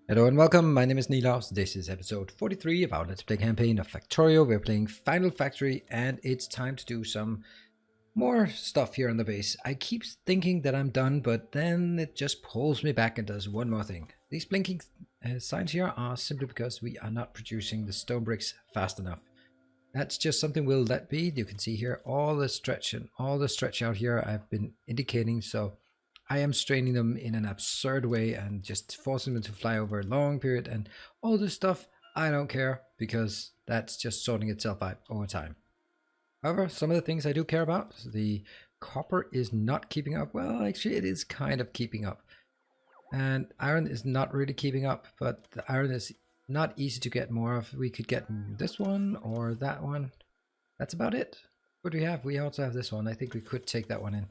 Hello and welcome, my name is Nilaus. This is episode 43 of our Let's Play campaign of Factorio. We're playing Final Factory and it's time to do some more stuff here on the base. I keep thinking that I'm done, but then it just pulls me back and does one more thing. These blinking signs here are simply because we are not producing the stone bricks fast enough. That's just something we'll let be. You can see here all the stretch and all the stretch out here I've been indicating, so I am straining them in an absurd way and just forcing them to fly over a long period and all this stuff. I don't care because that's just sorting itself out over time. However, some of the things I do care about, the copper is not keeping up. Well, actually it is kind of keeping up. And iron is not really keeping up, but the iron is not easy to get more of. We could get this one or that one. That's about it. What do we have? We also have this one. I think we could take that one in.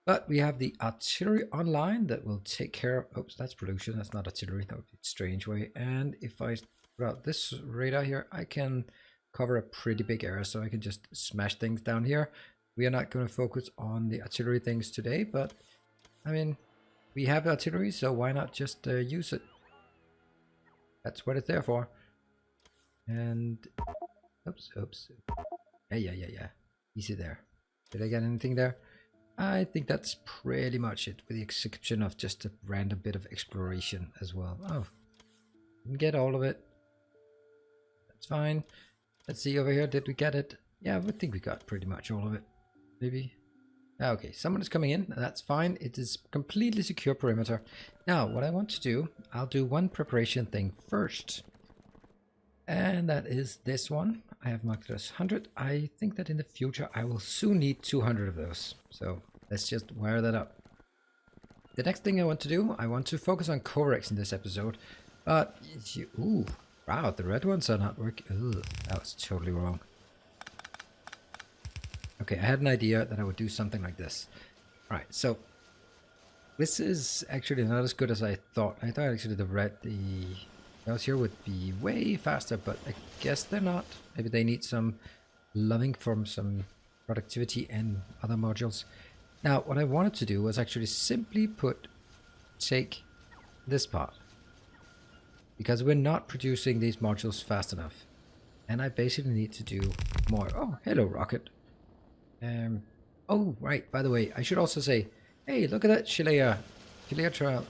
But we have the artillery online that will take care of... Oops, that's pollution. That's not artillery. That would be a strange way. And if I put out this radar here, I can cover a pretty big area. So I can just smash things down here. We are not going to focus on the artillery things today. But, I mean, we have artillery, so why not just use it? That's what it's there for. And... Oops. Yeah. Easy there. Did I get anything there? I think that's pretty much it, with the exception of just a random bit of exploration as well. Oh, didn't get all of it. That's fine. Let's see over here. Did we get it? Yeah, I think we got pretty much all of it. Maybe. Okay, someone is coming in. That's fine. It is completely secure perimeter. Now, what I want to do, I'll do one preparation thing first. And that is this one. I have marked it as 100. I think that in the future I will soon need 200 of those. So let's just wire that up. The next thing I want to do, I want to focus on Kovorix in this episode. But, ooh, wow, the red ones are not working. Ugh, that was totally wrong. Okay, I had an idea that I would do something like this. Alright, so this is actually not as good as I thought. I thought actually those here would be way faster, but I guess they're not. Maybe they need some loving from some productivity and other modules. Now, what I wanted to do was actually simply take this part, because we're not producing these modules fast enough. And I basically need to do more. Oh, hello, Rocket. Oh, right, by the way, I should also say, hey, look at that Shilea trail.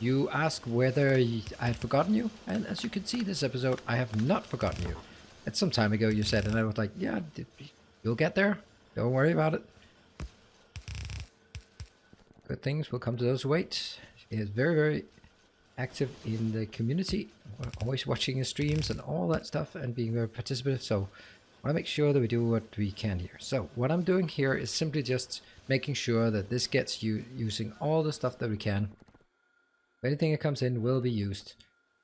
You asked whether I had forgotten you, and as you can see this episode, I have not forgotten you. It's some time ago you said, and I was like, yeah, you'll get there. Don't worry about it. Good things will come to those who wait. He is very, very active in the community, always watching his streams and all that stuff, and being very participative, so I want to make sure that we do what we can here. So what I'm doing here is simply just making sure that this gets you using all the stuff that we can. Anything that comes in will be used,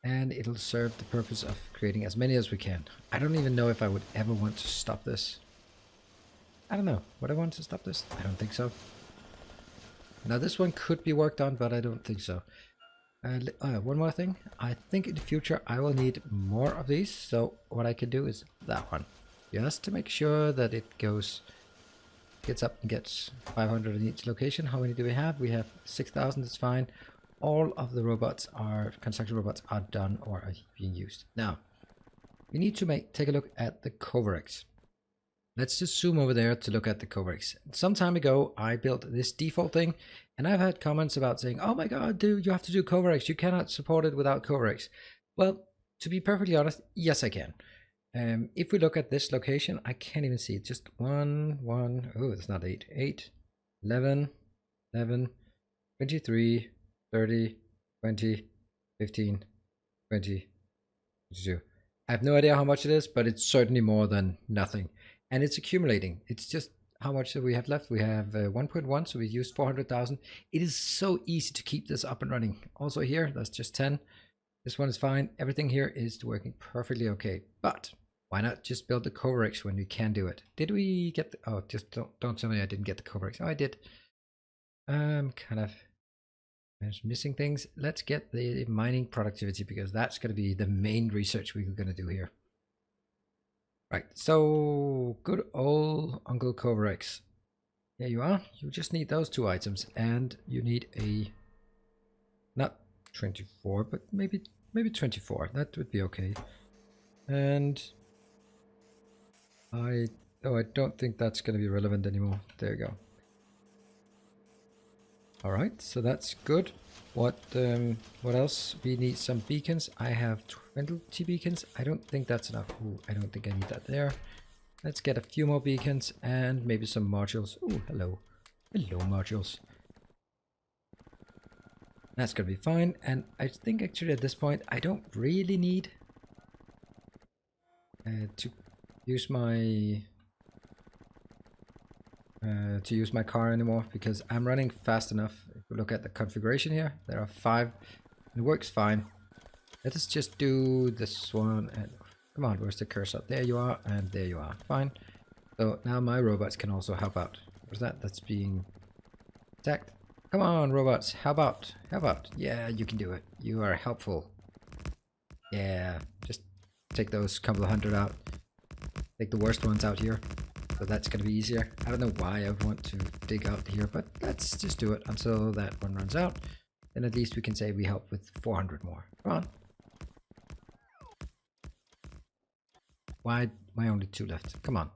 and it'll serve the purpose of creating as many as we can. I don't even know if I would ever want to stop this. I don't know. Would I want to stop this? I don't think so. Now this one could be worked on, but I don't think so. One more thing. I think in the future I will need more of these, so what I can do is that one. Just to make sure that it gets up and gets 500 in each location. How many do we have? We have 6,000, that's fine. All of the construction robots are done or are being used. Now, we need to take a look at the Kovorix. Let's just zoom over there to look at the Kovorix. Some time ago, I built this default thing, and I've had comments about saying, oh my god, dude, you have to do Kovorix. You cannot support it without Kovorix. Well, to be perfectly honest, yes, I can. If we look at this location, I can't even see it. Just 1, oh, it's not 8. 8, 11, 23, 30, 20, 15, 20, 22. I have no idea how much it is, but it's certainly more than nothing. And it's accumulating. It's just how much do we have left? We have 1.1, so we used 400,000. It is so easy to keep this up and running. Also here, that's just 10. This one is fine. Everything here is working perfectly okay. But why not just build the Kovorix when we can do it? Did we get the... Oh, just don't tell me I didn't get the Kovorix. Oh, I did. Kind of... There's missing things. Let's get the mining productivity, because that's going to be the main research we're going to do here. Right, so good old Uncle Kovorix. There you are. You just need those two items, and you need a... Not 24, but maybe 24. That would be okay. And I don't think that's going to be relevant anymore. There you go. All right, so that's good. What else? We need some beacons. I have 20 beacons. I don't think that's enough. Ooh, I don't think I need that there. Let's get a few more beacons and maybe some modules. Ooh, hello. Hello, modules. That's gonna be fine. And I think actually at this point, I don't really need to use my car anymore, because I'm running fast enough. If we look at the configuration here, there are 5. It works fine. Let us just do this one. And come on, where's the cursor? There you are, and there you are. Fine. So now my robots can also help out. What's that? That's being attacked. Come on, robots. How about? Yeah, you can do it. You are helpful. Yeah, just take those couple of hundred out. Take the worst ones out here. So that's going to be easier. I don't know why I would want to dig out here, but let's just do it until that one runs out. Then at least we can say we help with 400 more. Come on. Why only 2 left? Come on.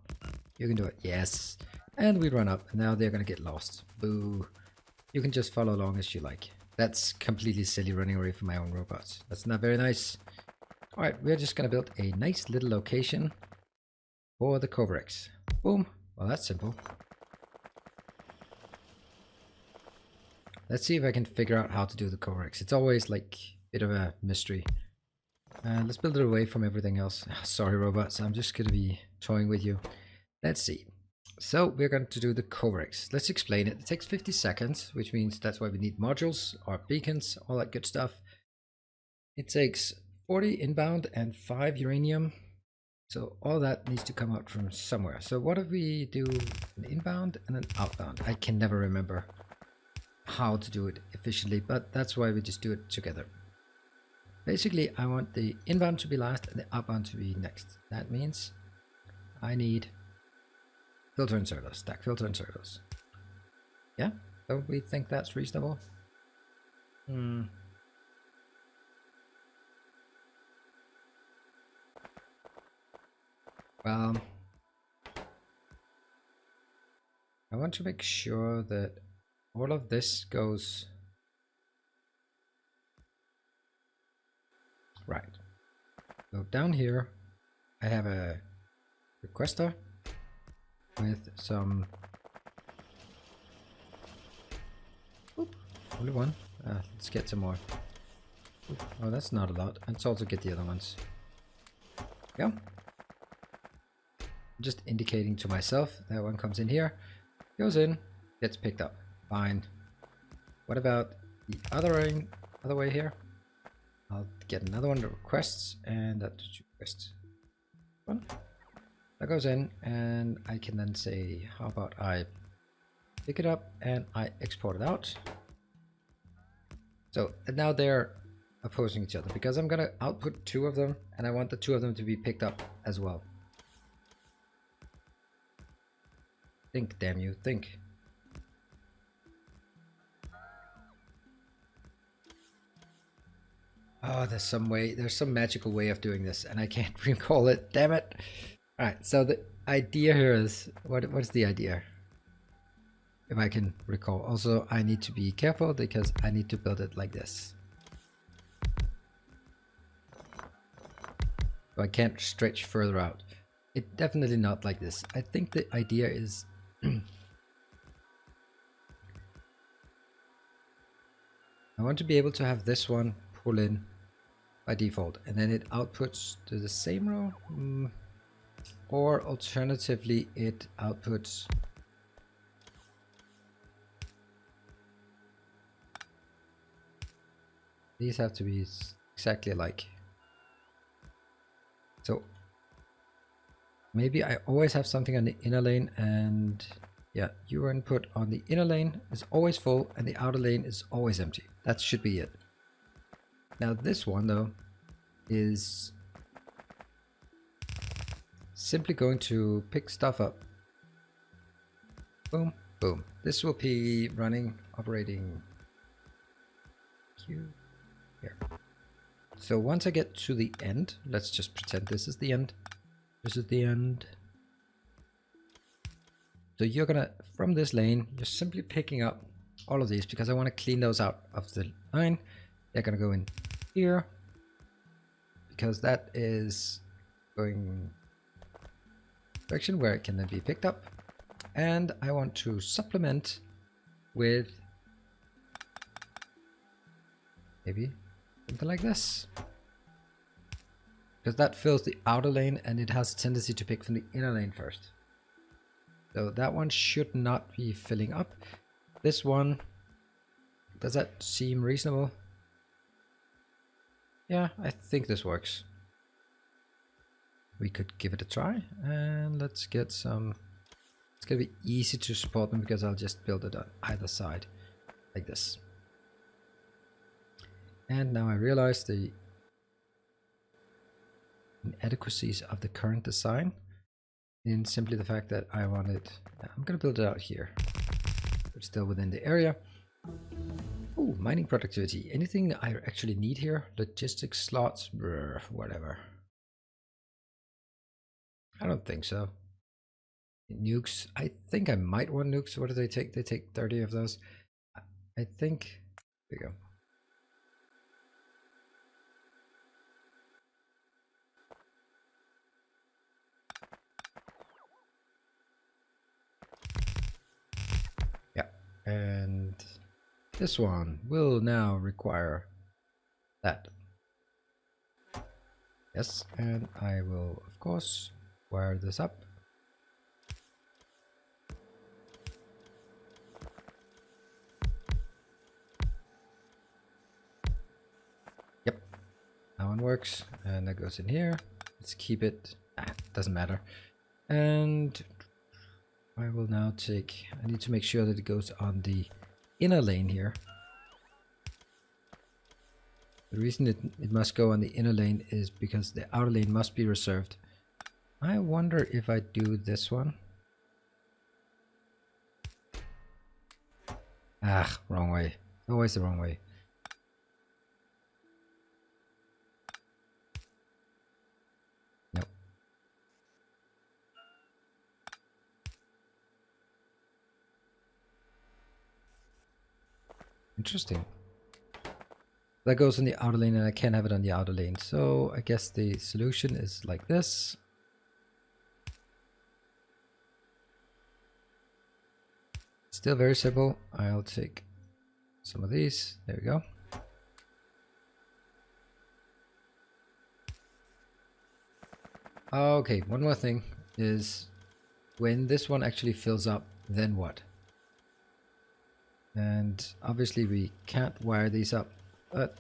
You can do it. Yes. And we run up. And now they're going to get lost. Boo. You can just follow along as you like. That's completely silly, running away from my own robots. That's not very nice. Alright, we're just going to build a nice little location for the Kovorix. Boom. Well, that's simple. Let's see if I can figure out how to do the Kovorix. It's always like a bit of a mystery. Let's build it away from everything else. Sorry, robots. I'm just going to be toying with you. Let's see. So we're going to do the Kovorix. Let's explain it. It takes 50 seconds, which means that's why we need modules or beacons, all that good stuff. It takes 40 inbound and 5 uranium. So all that needs to come out from somewhere. So what if we do an inbound and an outbound? I can never remember how to do it efficiently, but that's why we just do it together. Basically, I want the inbound to be last and the outbound to be next. That means I need filter inserters, stack filter inserters. Yeah, don't we think that's reasonable? Well, I want to make sure that all of this goes right. So down here, I have a requester with some. Oop, only one. Let's get some more. Oop, oh, that's not a lot. Let's also get the other ones. Yeah. Just indicating to myself that one comes in here, goes in, gets picked up. Fine. What about the other way here? I'll get another one that requests, and that requests one. That goes in, and I can then say, how about I pick it up and I export it out. So now they're opposing each other because I'm gonna output 2 of them, and I want the 2 of them to be picked up as well. Think, damn you, think. Oh, there's some magical way of doing this, and I can't recall it. Damn it! All right, so the idea here is what's the idea? If I can recall. Also, I need to be careful because I need to build it like this. So I can't stretch further out. It's definitely not like this. I think the idea is I want to be able to have this one pull in by default, and then it outputs to the same row, or alternatively it outputs these have to be exactly alike. So maybe I always have something on the inner lane, and yeah, your input on the inner lane is always full and the outer lane is always empty. That should be it. Now this one though is simply going to pick stuff up. Boom, boom. This will be running, operating Q. here. So once I get to the end, let's just pretend this is the end. This is the end. So you're gonna, from this lane, you're simply picking up all of these because I want to clean those out of the line. They're gonna go in here because that is going direction where it can then be picked up. And I want to supplement with maybe something like this, because that fills the outer lane and it has a tendency to pick from the inner lane first. So that one should not be filling up. This one, does that seem reasonable? Yeah, I think this works. We could give it a try, and let's get some. It's gonna be easy to support them because I'll just build it on either side like this. And now I realize the inadequacies of the current design in simply the fact that I wanted, I'm gonna build it out here, but still within the area. Ooh, mining productivity. Anything I actually need here? Logistics slots, brr, whatever. I don't think so. Nukes. I think I might want nukes. What do they take? They take 30 of those. I think. There you go. Yeah. And this one will now require that. Yes. And I will, of course, wire this up. Yep. That one works. And that goes in here. Let's keep it. Doesn't matter. And I will now take, I need to make sure that it goes on the inner lane here. The reason it must go on the inner lane is because the outer lane must be reserved. I wonder if I do this one. Ah, wrong way. Always the wrong way. Nope. Interesting. That goes in the outer lane and I can't have it on the outer lane. So I guess the solution is like this. Still very simple. I'll take some of these. There we go. Okay, one more thing is when this one actually fills up, then what? And obviously we can't wire these up, but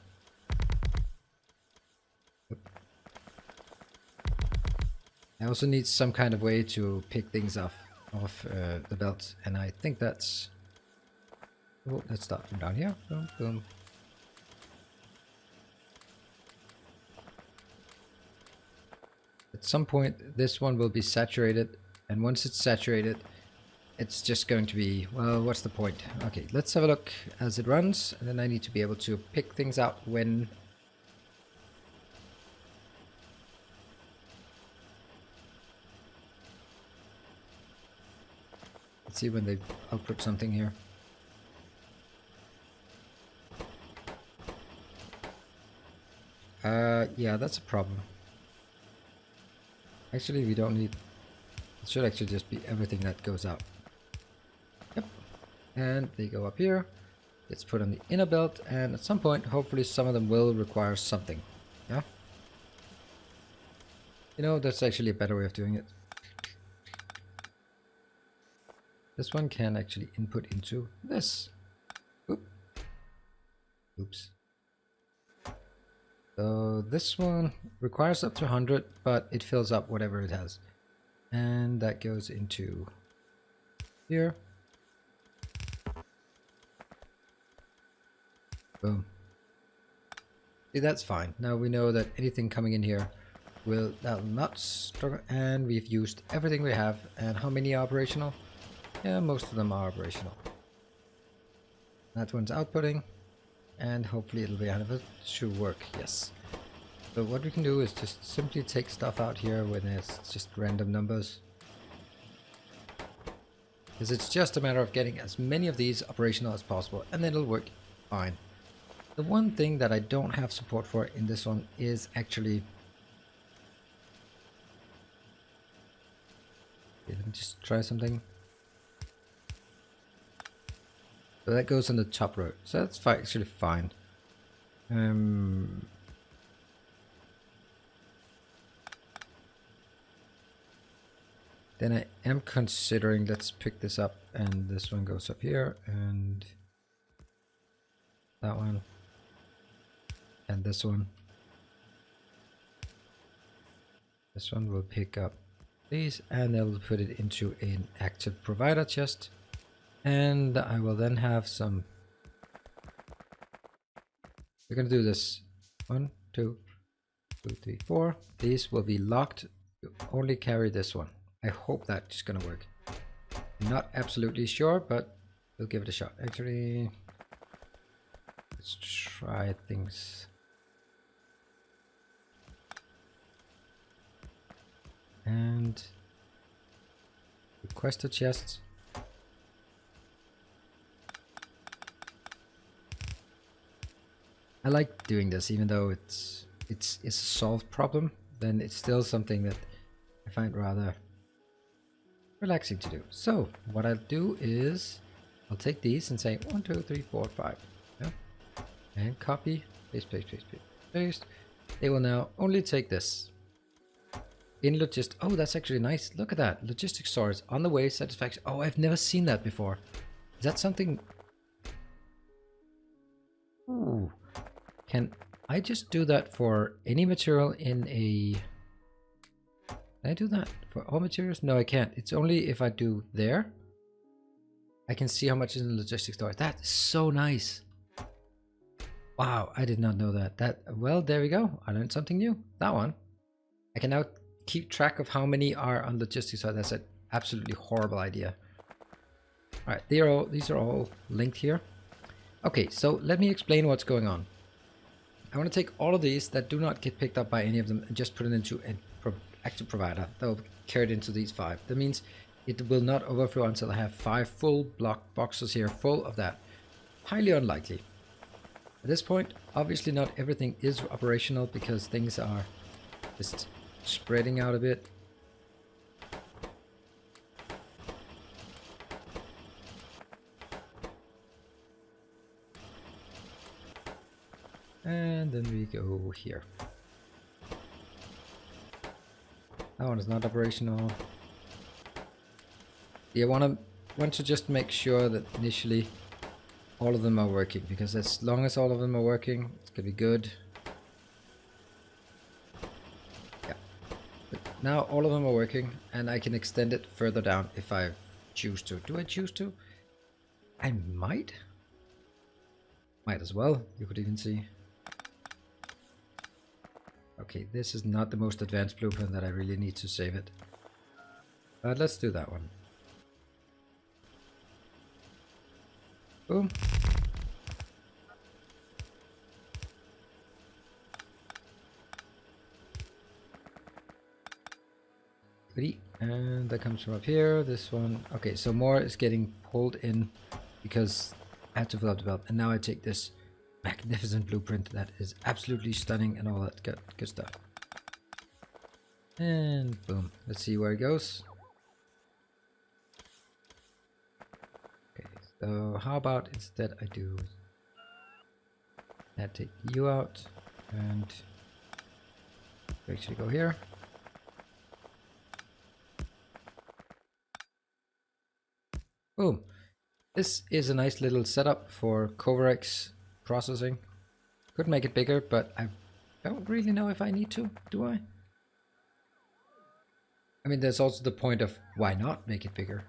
I also need some kind of way to pick things off the belt, and I think that's. Oh, let's start from down here. Boom, boom. At some point, this one will be saturated, and once it's saturated, it's just going to be, well, what's the point? Okay, let's have a look as it runs, and then I need to be able to pick things out when. Let's see when they output something here. Yeah, that's a problem. Actually, we don't need. It should actually just be everything that goes out. Yep. And they go up here. It's put on the inner belt, and at some point, hopefully some of them will require something. Yeah? You know, that's actually a better way of doing it. This one can actually input into this. Oop. Oops. So this one requires up to 100, but it fills up whatever it has. And that goes into here. Boom. See, that's fine. Now we know that anything coming in here will not struggle, and we've used everything we have. And how many are operational? Yeah, most of them are operational. That one's outputting. and hopefully it'll be out of it. Should work, yes. So what we can do is just simply take stuff out here when it's just random numbers. Because it's just a matter of getting as many of these operational as possible, and then it'll work fine. The one thing that I don't have support for in this one is actually... Okay, let me just try something. So that goes on the top row, so that's actually fine. Then I am considering, let's pick this up, and this one goes up here, and that one, and this one. This one will pick up these, and I will put it into an active provider chest. And I will then have some... We're gonna do this. 1, 2, 3, 4. These will be locked. You only carry this one. I hope that's gonna work. I'm not absolutely sure, but we'll give it a shot. Actually, let's try things. And request a chest. I like doing this, even though it's a solved problem, then it's still something that I find rather relaxing to do. So what I'll do is I'll take these and say 1, 2, 3, 4, 5. Yeah? And copy, paste, paste, paste, paste, paste. They will now only take this. In logistics, oh, that's actually nice. Look at that. Logistics storage on the way, satisfaction. Oh, I've never seen that before. Is that something? Ooh. Can I just do that for any material in a... Can I do that for all materials? No, I can't. It's only if I do there. I can see how much is in the logistics storage. That is so nice. Wow, I did not know that. Well, there we go. I learned something new. That one. I can now keep track of how many are on logistics storage. That's an absolutely horrible idea. All right, these are all linked here. Okay, so let me explain what's going on. I want to take all of these that do not get picked up by any of them and just put it into an active provider that will carry it into these 5. That means it will not overflow until I have 5 full block boxes here full of that. Highly unlikely. At this point, obviously not everything is operational because things are just spreading out a bit. And then we go here. That one is not operational. You want to just make sure that initially all of them are working, because as long as all of them are working, it's gonna be good. Yeah. But now all of them are working, and I can extend it further down if I choose to. Do I choose to? I might. Might as well. You could even see. Okay, this is not the most advanced blueprint that I really need to save it. But let's do that one. Boom. And that comes from up here. This one. Okay, so more is getting pulled in because I have to fill up the belt. And now I take this magnificent blueprint that is absolutely stunning and all that good stuff. And boom. Let's see where it goes. Okay, so how about instead I do that, take you out and actually go here. Boom. This is a nice little setup for Kovorix processing. Could make it bigger, but I don't really know if I need to, do I? I mean, there's also the point of why not make it bigger?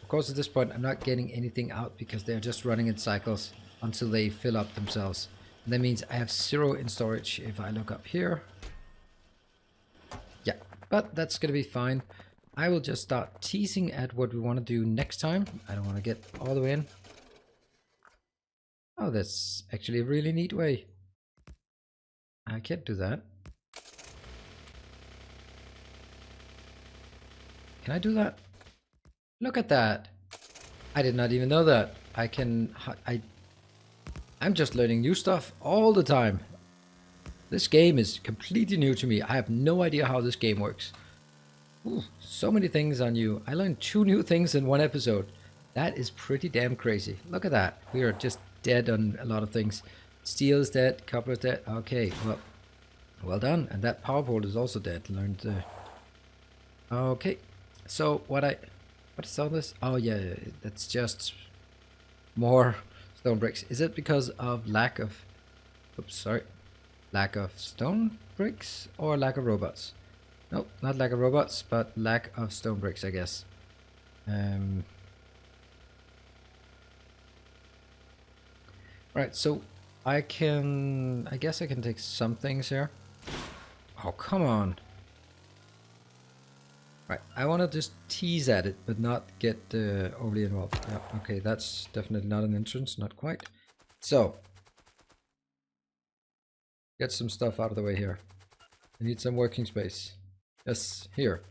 Of course, at this point, I'm not getting anything out because they're just running in cycles until they fill up themselves. And that means I have 0 in storage if I look up here. Yeah, but that's going to be fine. I will just start teasing at what we want to do next time. I don't want to get all the way in. Oh, that's actually a really neat way. I can't do that. Can I do that? Look at that. I did not even know that. I'm just learning new stuff all the time. This game is completely new to me. I have no idea how this game works. Ooh, so many things on you. I learned 2 new things in 1 episode. That is pretty damn crazy. Look at that. We are just dead on a lot of things. Steel is dead. Copper is dead. Okay, well done. And that power pole is also dead. Learned. Okay. So what is all this? Oh yeah, that's just more stone bricks. Is it because of lack of? Oops, sorry. Lack of stone bricks or lack of robots? Nope, not lack of robots, but lack of stone bricks, I guess. Right, so I guess I can take some things here. Oh, come on. Right, I want to just tease at it, but not get overly involved. Yeah, okay, that's definitely not an entrance, not quite. So, get some stuff out of the way here. I need some working space. Yes, here.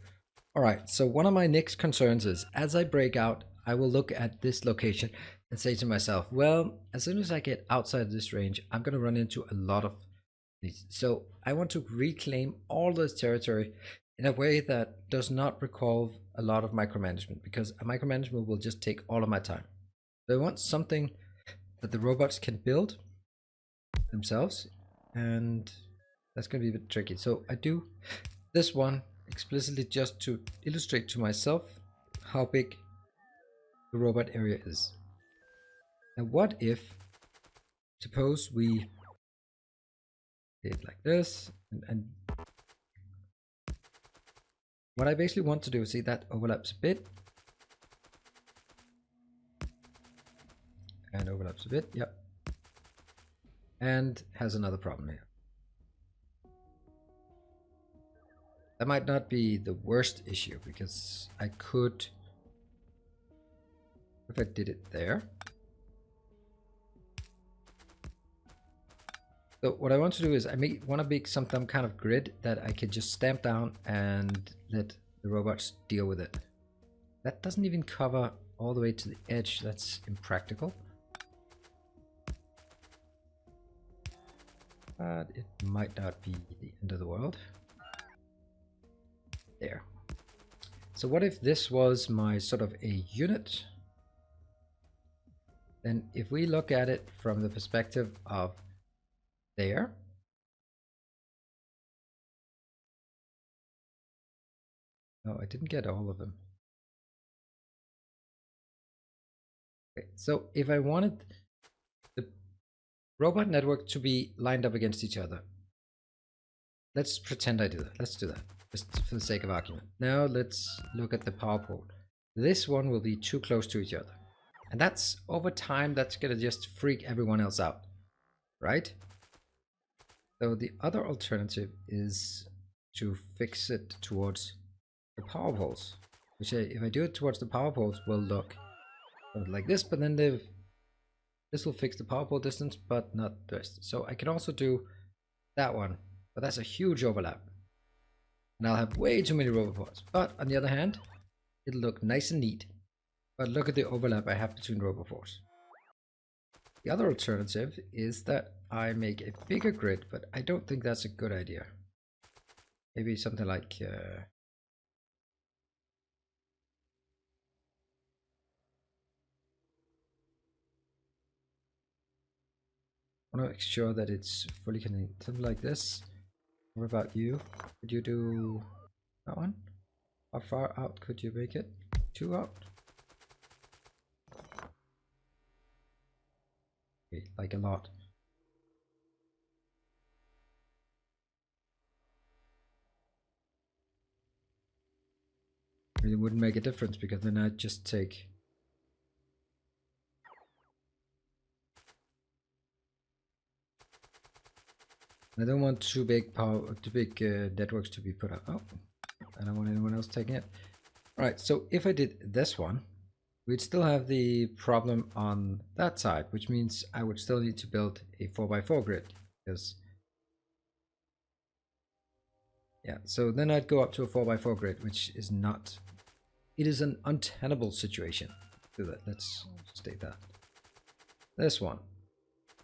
Alright, so one of my next concerns is, as I break out, I will look at this location and say to myself, well, as soon as I get outside of this range, I'm going to run into a lot of these. So I want to reclaim all this territory in a way that does not require a lot of micromanagement, because a micromanagement will just take all of my time. So I want something that the robots can build themselves, and that's going to be a bit tricky. So I do this one explicitly just to illustrate to myself how big the robot area is. Now what if, suppose we did like this, and what I basically want to do is see that overlaps a bit, and overlaps a bit, yep, and has another problem here. That might not be the worst issue, because I could, if I did it there. So what I want to do is I want to make some kind of grid that I can just stamp down and let the robots deal with it. That doesn't even cover all the way to the edge. That's impractical. But it might not be the end of the world. There. So what if this was my sort of a unit? Then if we look at it from the perspective of there. No, I didn't get all of them. Okay, so if I wanted the robot network to be lined up against each other, let's pretend I do that. Let's do that, just for the sake of argument. Now let's look at the power pole. This one will be too close to each other. And that's, over time, that's gonna just freak everyone else out, right? So the other alternative is to fix it towards the power poles, which if I do it towards the power poles will look like this, but then this will fix the power pole distance, but not this. So I can also do that one, but that's a huge overlap. And I'll have way too many roboports. But on the other hand, it'll look nice and neat. But look at the overlap I have between roboports. The other alternative is that I make a bigger grid, but I don't think that's a good idea. Maybe something like I want to make sure that it's fully contained. Something like this. What about you? Could you do that one? How far out could you make it? 2 out? Okay, like a lot. It wouldn't make a difference, because then I'd just take I don't want too big networks to be put up. Oh, I don't want anyone else taking it. All right, so if I did this one, we'd still have the problem on that side, which means I would still need to build a 4x4 grid. Because, yeah, so then I'd go up to a 4x4 grid, which is not, it is an untenable situation. Do that, let's state that. This one,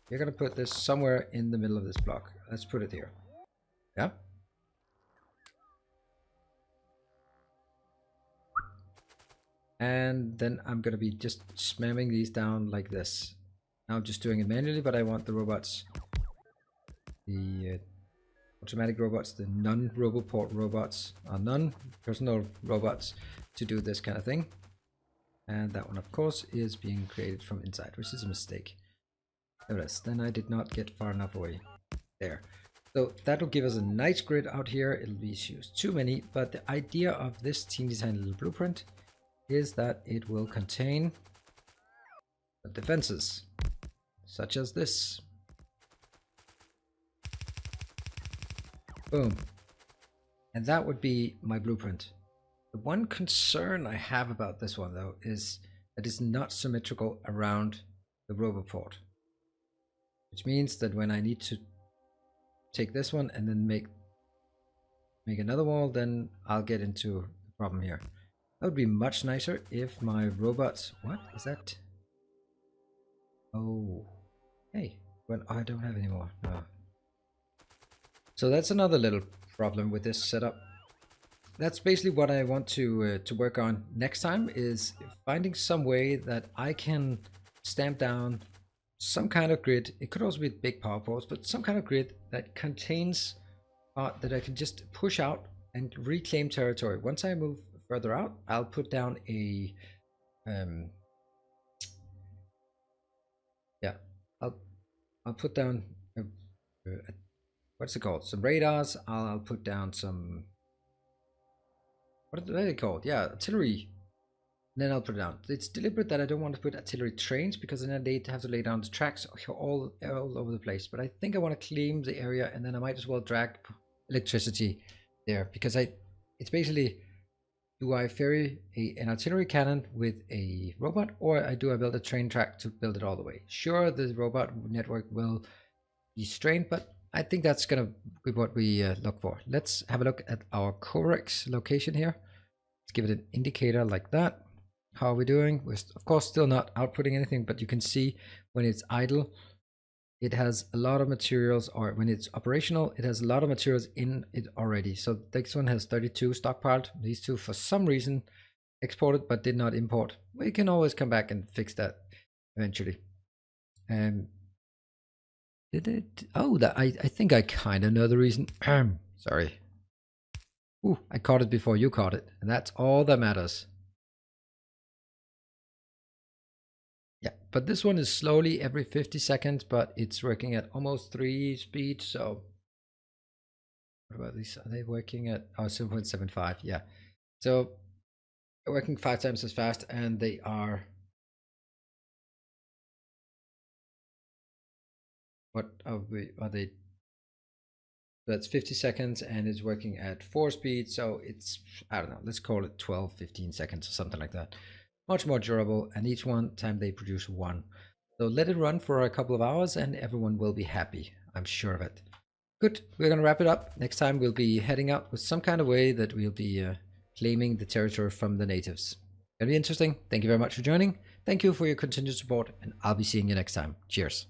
you're gonna put this somewhere in the middle of this block. Let's put it here. Yeah. And then I'm gonna be just spamming these down like this. Now I'm just doing it manually, but I want the robots, the automatic robots, the non-roboport robots, non-personal robots, to do this kind of thing. And that one, of course, is being created from inside, which is a mistake. Notice, then I did not get far enough away. There. So that'll give us a nice grid out here. It'll be used too many, but the idea of this teeny tiny little blueprint is that it will contain defenses, such as this. Boom. And that would be my blueprint. The one concern I have about this one, though, is that it's not symmetrical around the roboport. Which means that when I need to take this one and then make another wall, then I'll get into the problem here. That would be much nicer if my robots... What is that? Oh. Hey. Well, I don't have any more. No. So that's another little problem with this setup. That's basically what I want to work on next time, is finding some way that I can stamp down some kind of grid. It could also be big power ports, but some kind of grid that contains that I can just push out and reclaim territory. Once I move further out, I'll put down a I'll put down what's it called? Some radars. I'll put down some, what are they called? Yeah, artillery. And then I'll put it down. It's deliberate that I don't want to put artillery trains, because then they have to lay down the tracks all over the place. But I think I want to claim the area, and then I might as well drag electricity there, because it's basically, do I ferry an artillery cannon with a robot, or do I build a train track to build it all the way? Sure, the robot network will be strained, but I think that's gonna be what we look for. Let's have a look at our Kovorix location here. Let's give it an indicator like that. How are we doing? We're of course still not outputting anything, but you can see when it's idle, it has a lot of materials, or when it's operational, it has a lot of materials in it already. So this one has 32 stockpiled. These two, for some reason, exported but did not import. We can always come back and fix that eventually. Did it? Oh, that I think I kind of know the reason. Sorry. Ooh, I caught it before you caught it, and that's all that matters. Yeah, but this one is slowly every 50 seconds, but it's working at almost 3 speed. So what about these? Are they working at 0.75? Yeah. So they're working 5 times as fast, and they are, what are they? That's 50 seconds, and it's working at 4 speed. So it's, I don't know, let's call it 12, 15 seconds or something like that. Much more durable, and each one time they produce 1. So let it run for a couple of hours and everyone will be happy. I'm sure of it. Good, we're gonna wrap it up. Next time we'll be heading out with some kind of way that we'll be claiming the territory from the natives. Gonna be interesting. Thank you very much for joining. Thank you for your continued support, and I'll be seeing you next time. Cheers.